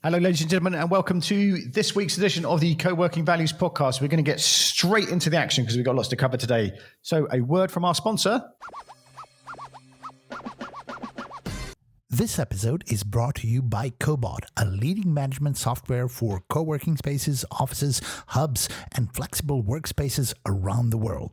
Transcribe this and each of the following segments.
Hello, ladies and gentlemen, and welcome to this week's edition of the Coworking Values Podcast. We're going to get straight into the action because we've got lots to cover today. So, a word from our sponsor. This episode is brought to you by Cobot, a leading management software for co-working spaces, offices, hubs, and flexible workspaces around the world.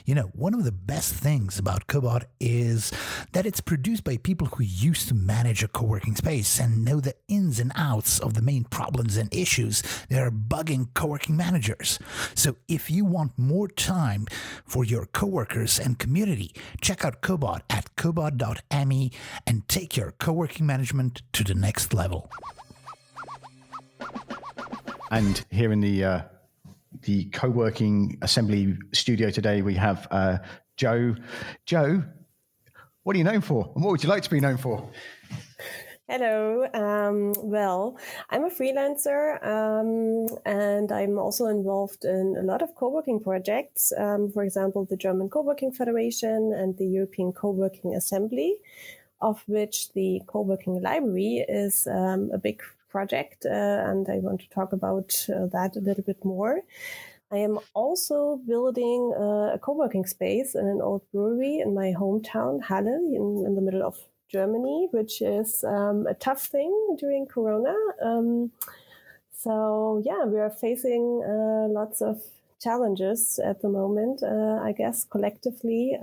You know, one of the best things about Cobot is that it's produced by people who used to manage a co-working space and know the ins and outs of the main problems and issues that are bugging co-working managers. So if you want more time for your co-workers and community, check out Cobot at cobot.me and take your co-working management to the next level. And here in the co-working assembly studio today, we have Joe. Joe, what are you known for? And what would you like to be known for? Hello. Well, I'm a freelancer and I'm also involved in a lot of co-working projects. For example, the German Coworking Federation and the European Coworking Assembly, of which the Coworking Library is a big project, and I want to talk about that a little bit more. I am also building a co-working space in an old brewery in my hometown, Halle, in the middle of Germany, which is a tough thing during Corona. So we are facing lots of challenges at the moment, I guess, collectively.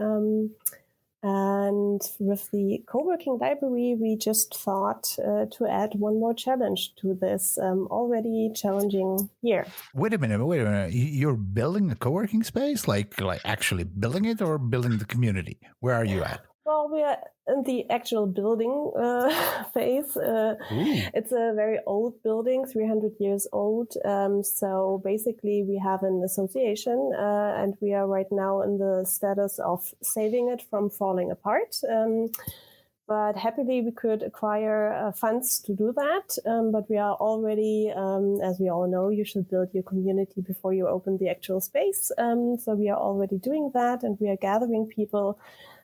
And with the Coworking Library, we just thought to add one more challenge to this already challenging year. Wait a minute. You're building a co-working space? Like actually building it or building the community? Where are you at? Well, we are in the actual building phase. It's a very old building, 300 years old. So basically we have an association and we are right now in the status of saving it from falling apart. But happily we could acquire funds to do that. But we are already, as we all know, you should build your community before you open the actual space. So we are already doing that and we are gathering people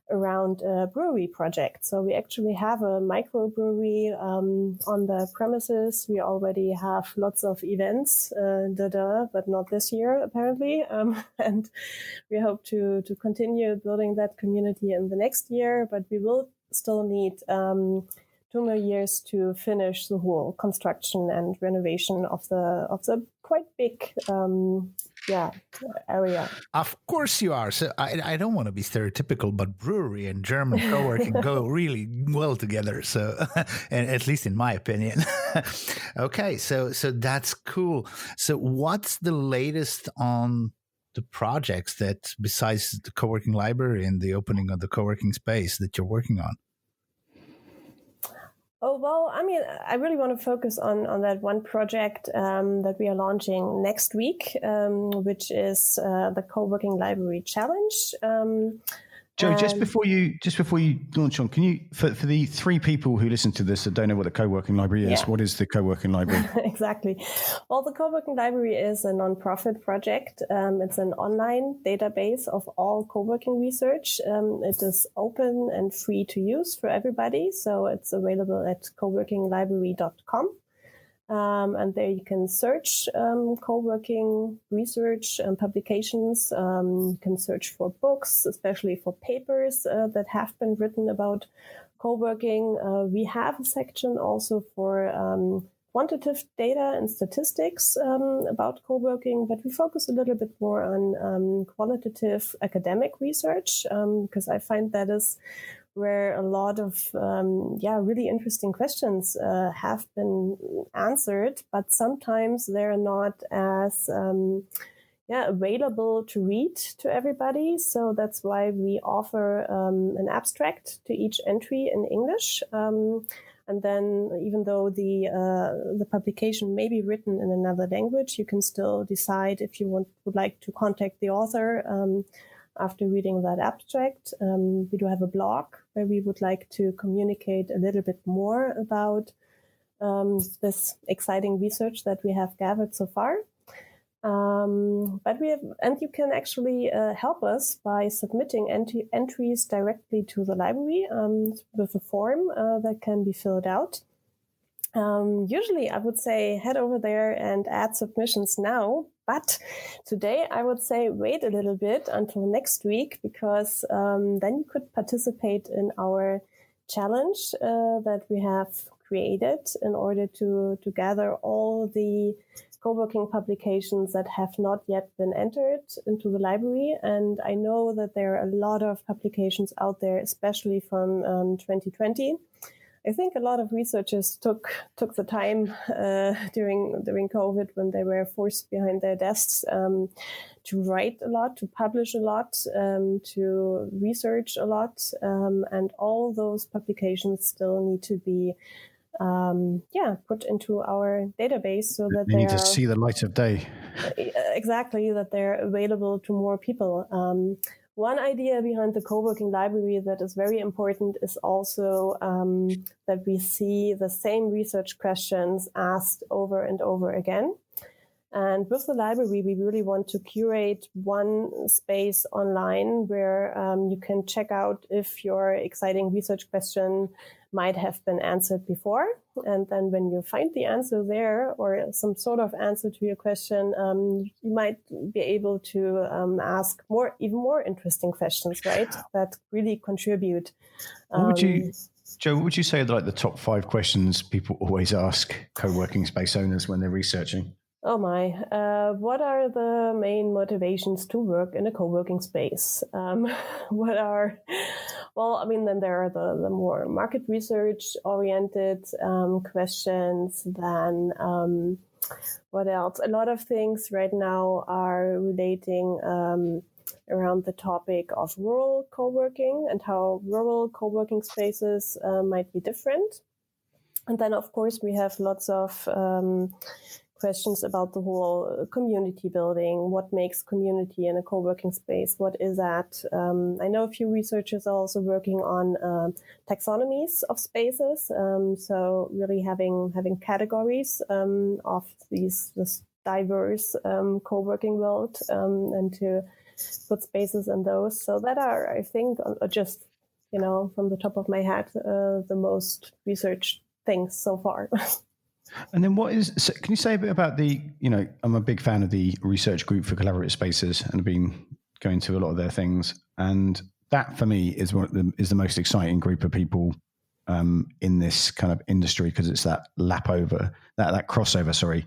around a brewery project. So we actually have a microbrewery on the premises. We already have lots of events, but not this year apparently. And we hope to continue building that community in the next year, but we will still need 2 more years to finish the whole construction and renovation of the quite big area. Of course you are. So I don't want to be stereotypical, but brewery and German co-working go really well together. So, and at least in my opinion. Okay, so that's cool. So what's the latest on the projects that, besides the co-working library and the opening of the co-working space, that you're working on? Oh, well, I mean, I really want to focus on that one project that we are launching next week, which is the Coworking Library Challenge. Joe, just before you launch on, can you, for the 3 people who listen to this that don't know what the Coworking Library is, what is the Coworking Library? Exactly. Well, the Coworking Library is a non-profit project. It's an online database of all coworking research. It is open and free to use for everybody. So it's available at coworkinglibrary.com. And there you can search co-working research and publications. You can search for books, especially for papers that have been written about co-working. We have a section also for quantitative data and statistics about co-working, but we focus a little bit more on qualitative academic research because I find that is where a lot of really interesting questions have been answered, but sometimes they're not as available to read to everybody. So that's why we offer an abstract to each entry in English. And then even though the publication may be written in another language, you can still decide if you would like to contact the author after reading that abstract. We do have a blog where we would like to communicate a little bit more about this exciting research that we have gathered so far. But you can actually help us by submitting entries directly to the library with a form that can be filled out. Usually I would say head over there and add submissions now. But today I would say wait a little bit until next week, because then you could participate in our challenge that we have created in order to gather all the co-working publications that have not yet been entered into the library. And I know that there are a lot of publications out there, especially from 2020. I think a lot of researchers took the time during COVID, when they were forced behind their desks, to write a lot, to publish a lot, to research a lot, and all those publications still need to be put into our database so that they need to see the light of day. Exactly, that they're available to more people. One idea behind the Coworking Library that is very important is also that we see the same research questions asked over and over again. And with the library, we really want to curate one space online where you can check out if your exciting research question might have been answered before. And then when you find the answer there, or some sort of answer to your question, you might be able to ask even more interesting questions, right? That really contribute. Joe, what would you say are like the top 5 questions people always ask co-working space owners when they're researching? Oh my, what are the main motivations to work in a co-working space? Then there are the more market research oriented questions. Then what else? A lot of things right now are relating around the topic of rural co-working and how rural co-working spaces might be different. And then, of course, we have lots of questions about the whole community building. What makes community in a co-working space? What is that? I know a few researchers are also working on taxonomies of spaces. So really having categories of this diverse co-working world, and to put spaces in those. So that are, I think, just, from the top of my head, the most researched things so far. And then can you say a bit about I'm a big fan of the research group for collaborative spaces and have been going to a lot of their things. And that for me is the most exciting group of people in this kind of industry, because it's that that crossover, sorry.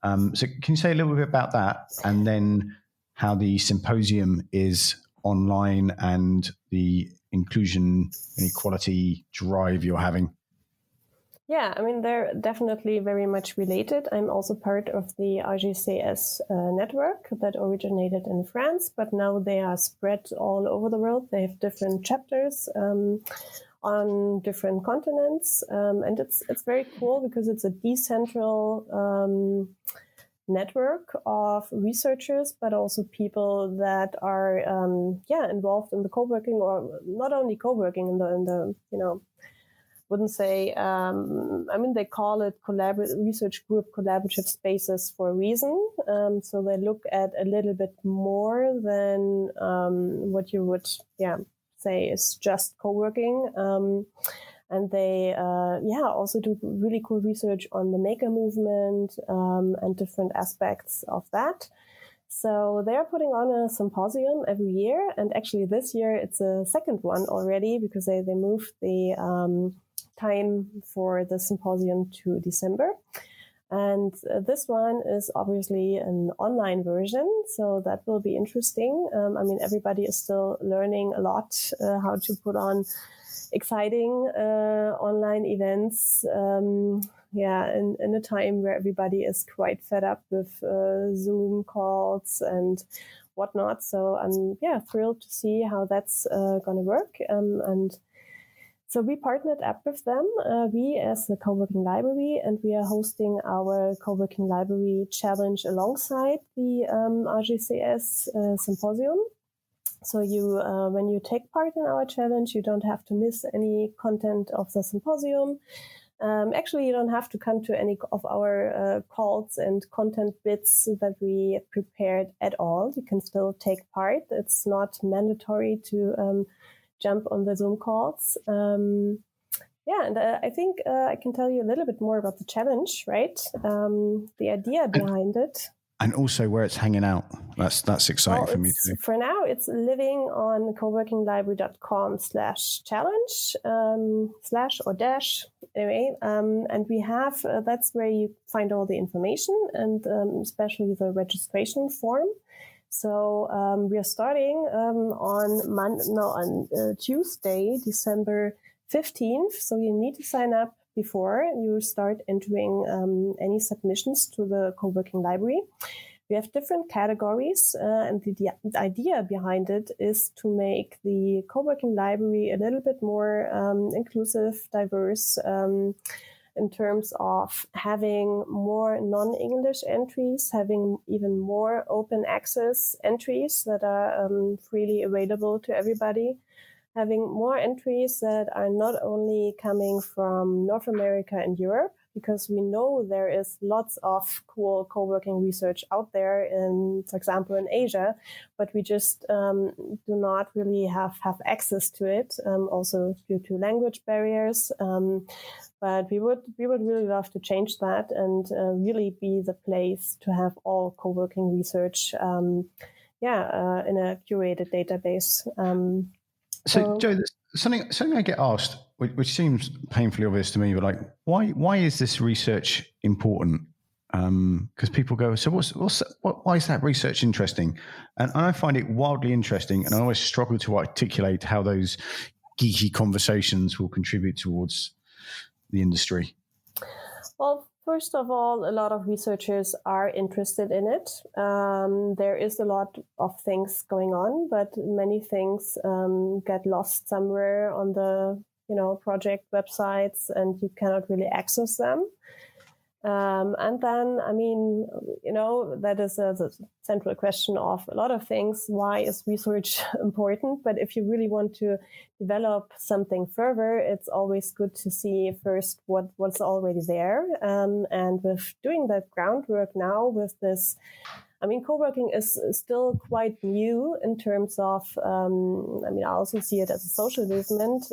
So can you say a little bit about that, and then how the symposium is online and the inclusion and equality drive you're having? Yeah, they're definitely very much related. I'm also part of the RGCS network that originated in France, but now they are spread all over the world. They have different chapters on different continents. And it's very cool because it's a decentral network of researchers, but also people that are involved in the co-working, or not only co-working in the wouldn't say, they call it research group collaborative spaces for a reason. So they look at a little bit more than what you would say is just co-working. And they also do really cool research on the maker movement and different aspects of that. So they're putting on a symposium every year. And actually this year it's a second one already, because they moved the time for the symposium to December. And this one is obviously an online version, so that will be interesting. Everybody is still learning a lot how to put on exciting online events. In a time where everybody is quite fed up with Zoom calls and whatnot. So I'm thrilled to see how that's going to work. So we partnered up with them, we as the Coworking Library, and we are hosting our Coworking Library Challenge alongside the RGCS Symposium. So when you take part in our challenge, you don't have to miss any content of the symposium. Actually, you don't have to come to any of our calls and content bits that we prepared at all. You can still take part. It's not mandatory to jump on the Zoom calls. Yeah, and I think I can tell you a little bit more about the challenge, right? The idea behind it. And also where it's hanging out. That's exciting for me too. For now, it's living on coworkinglibrary.com/challenge / or dash. Anyway, and we have, that's where you find all the information and especially the registration form. So we are starting on Tuesday, December 15th. So you need to sign up before you start entering any submissions to the Coworking Library. We have different categories, and the idea behind it is to make the Coworking Library a little bit more inclusive, diverse, in terms of having more non-English entries, having even more open access entries that are freely available to everybody, having more entries that are not only coming from North America and Europe, because we know there is lots of cool co-working research out there in, for example, in Asia, but we just do not really have access to it, also due to language barriers. But we would really love to change that and really be the place to have all co-working research, in a curated database. So, Joe, something I get asked, which seems painfully obvious to me, but like, why is this research important? Because people go, so why is that research interesting? And I find it wildly interesting, and I always struggle to articulate how those geeky conversations will contribute towards the industry. Well, first of all, a lot of researchers are interested in it. There is a lot of things going on, but many things get lost somewhere on the project websites, and you cannot really access them. And then, that is the central question of a lot of things. Why is research important? But if you really want to develop something further, it's always good to see first what's already there. And with doing that groundwork now with this, co-working is still quite new in terms of, I also see it as a social movement.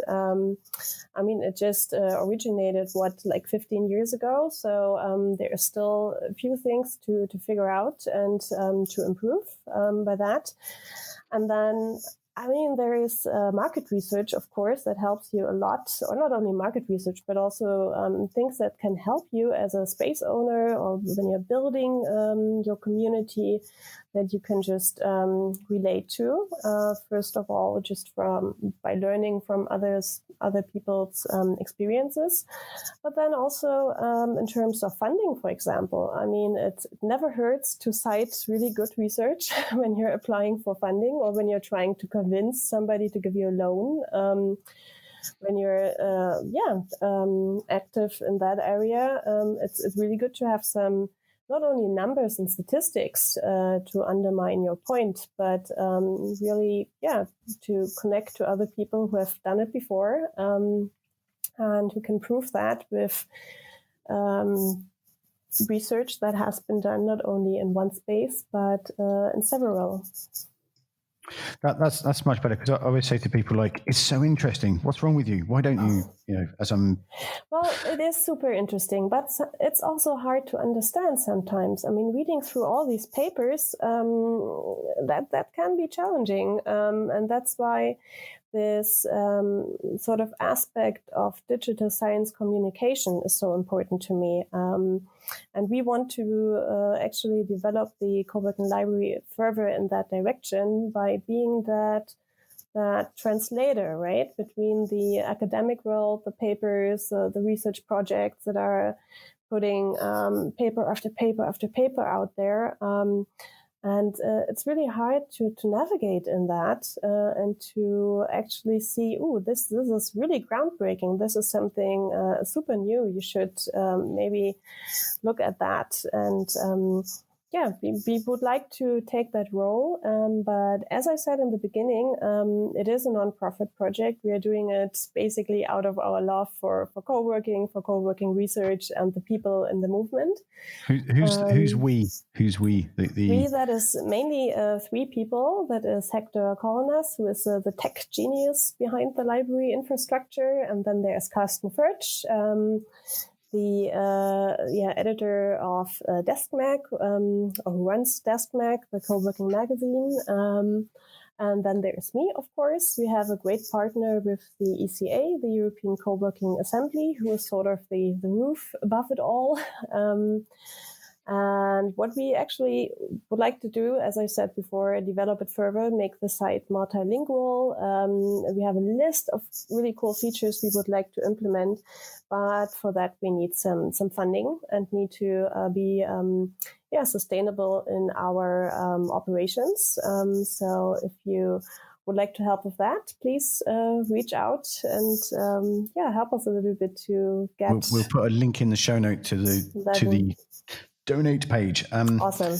It just originated, 15 years ago. So there are still a few things to figure out and to improve by that. And then, there is market research, of course, that helps you a lot, or not only market research, but also things that can help you as a space owner or when you're building your community that you can just relate to. First of all, just by learning from other people's experiences, but then also in terms of funding, for example. It never hurts to cite really good research when you're applying for funding or when you're trying to convince somebody to give you a loan. When you're active in that area, it's really good to have some not only numbers and statistics to undermine your point, but really, to connect to other people who have done it before and who can prove that with research that has been done not only in one space, but in several. That's much better, because I always say to people, like, it's so interesting. What's wrong with you? Why don't you, as I'm... Well, it is super interesting, but it's also hard to understand sometimes. Reading through all these papers, that can be challenging. And that's why this sort of aspect of digital science communication is so important to me. And we want to actually develop the Coworking Library further in that direction by being that translator, right, between the academic world, the papers, the research projects that are putting paper after paper after paper out there. And it's really hard to navigate in that and to actually see, this is really groundbreaking. This is something super new. You should maybe look at that. And we would like to take that role. But as I said in the beginning, it is a nonprofit project. We are doing it basically out of our love for co-working research, and the people in the movement. Who's we? Who's we? We, that is mainly 3 people. That is Hector Coronas, who is the tech genius behind the library infrastructure. And then there's Carsten Furch, the editor of DeskMag, or who runs DeskMag, the co-working magazine. And then there's me, of course. We have a great partner with the ECA, the European Co-working Assembly, who is sort of the roof above it all. And what we actually would like to do, as I said before, develop it further, make the site multilingual. We have a list of really cool features we would like to implement, but for that we need some funding and need to be sustainable in our operations. So if you would like to help with that, please reach out and help us a little bit to get. We'll put a link in the show note to the donate page. Awesome.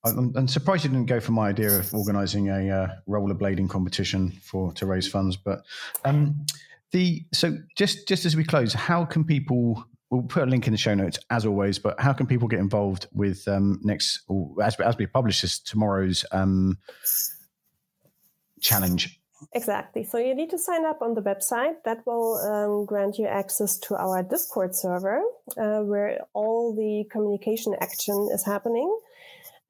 I'm surprised you didn't go for my idea of organising a rollerblading competition to raise funds. But so just as we close, how can people? We'll put a link in the show notes as always. But how can people get involved with as we publish tomorrow's challenge? Exactly. So you need to sign up on the website. That will grant you access to our Discord server, where all the communication action is happening.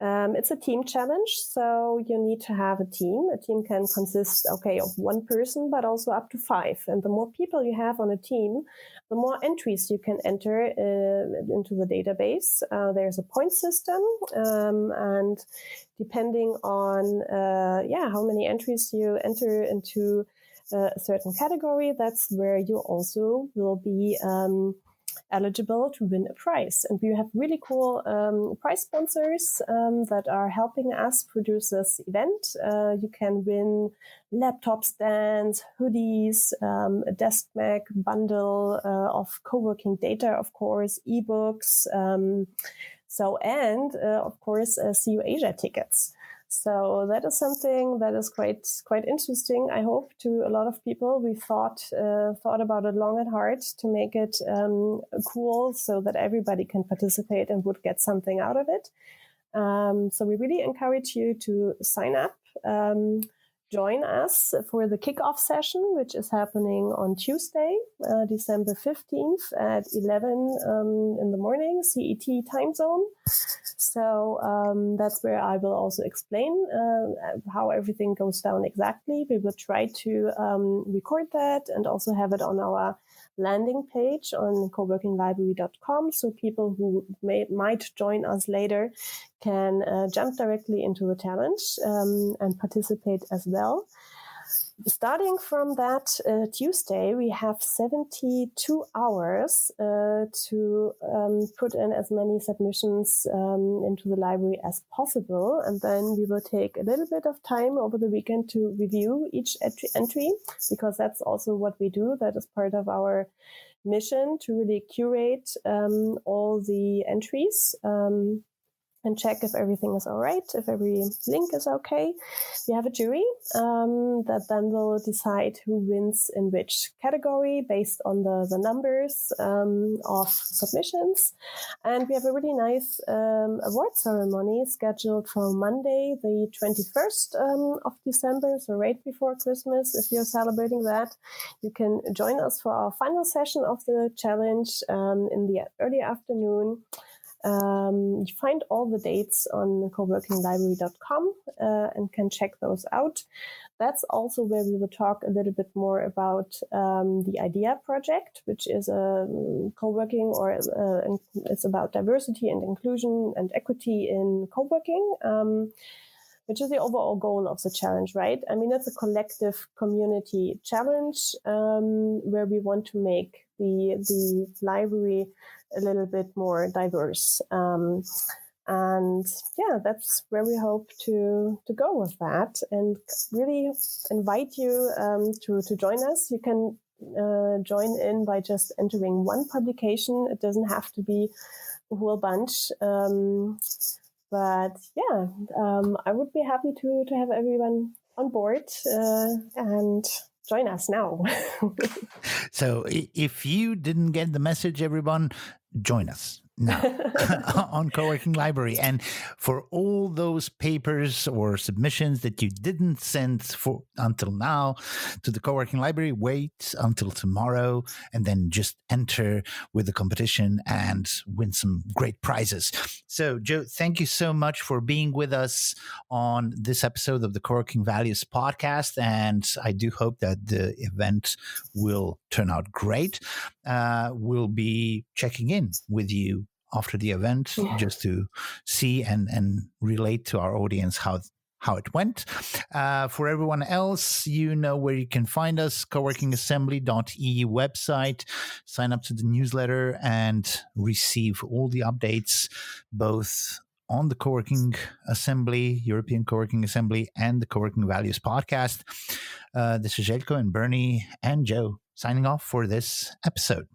It's a team challenge, so you need to have a team. A team can consist, of 1 person, but also up to 5. And the more people you have on a team, the more entries you can enter into the database. There's a point system, and depending on how many entries you enter into a certain category, that's where you also will be eligible to win a prize. And we have really cool prize sponsors that are helping us produce this event. You can win laptop stands, hoodies, a DeskMag bundle of co-working data, of course, ebooks, of course, CU Asia tickets. So that is something that is quite interesting, I hope, to a lot of people. We thought about it long and hard to make it cool so that everybody can participate and would get something out of it. So we really encourage you to sign up. Join us for the kickoff session, which is happening on Tuesday, December 15th at 11 in the morning, CET time zone. So that's where I will also explain how everything goes down exactly. We will try to record that and also have it on our landing page on coworkinglibrary.com, so people who might join us later can jump directly into the challenge and participate as well. Starting from that Tuesday, we have 72 hours to put in as many submissions into the library as possible. And then we will take a little bit of time over the weekend to review each entry, because that's also what we do. That is part of our mission, to really curate all the entries and check if everything is all right, if every link is okay. We have a jury that then will decide who wins in which category based on the numbers of submissions. And we have a really nice award ceremony scheduled for Monday, the 21st of December, so right before Christmas. If you're celebrating that, you can join us for our final session of the challenge in the early afternoon. You find all the dates on coworkinglibrary.com and can check those out. That's also where we will talk a little bit more about the IDEA project, which is a co-working it's about diversity and inclusion and equity in co-working, which is the overall goal of the challenge, right? I mean, it's a collective community challenge where we want to make the library a little bit more diverse. And yeah, that's where we hope to go with that, and really invite you to join us. You can join in by just entering one publication. It doesn't have to be a whole bunch. But yeah, I would be happy to have everyone on board and join us now. So if you didn't get the message, everyone, join us now on Coworking Library. And for all those papers or submissions that you didn't send for until now to the Coworking Library, wait until tomorrow and then just enter with the competition and win some great prizes. So, Joe, thank you so much for being with us on this episode of the Coworking Values Podcast. And I do hope that the event will turn out great. We'll be checking in with you after the event just to see and relate to our audience how it went. For everyone else, you know where you can find us, coworkingassembly.eu website. Sign up to the newsletter and receive all the updates, both on the Coworking Assembly, European Coworking Assembly, and the Coworking Values Podcast. This is Jelko and Bernie and Joe signing off for this episode.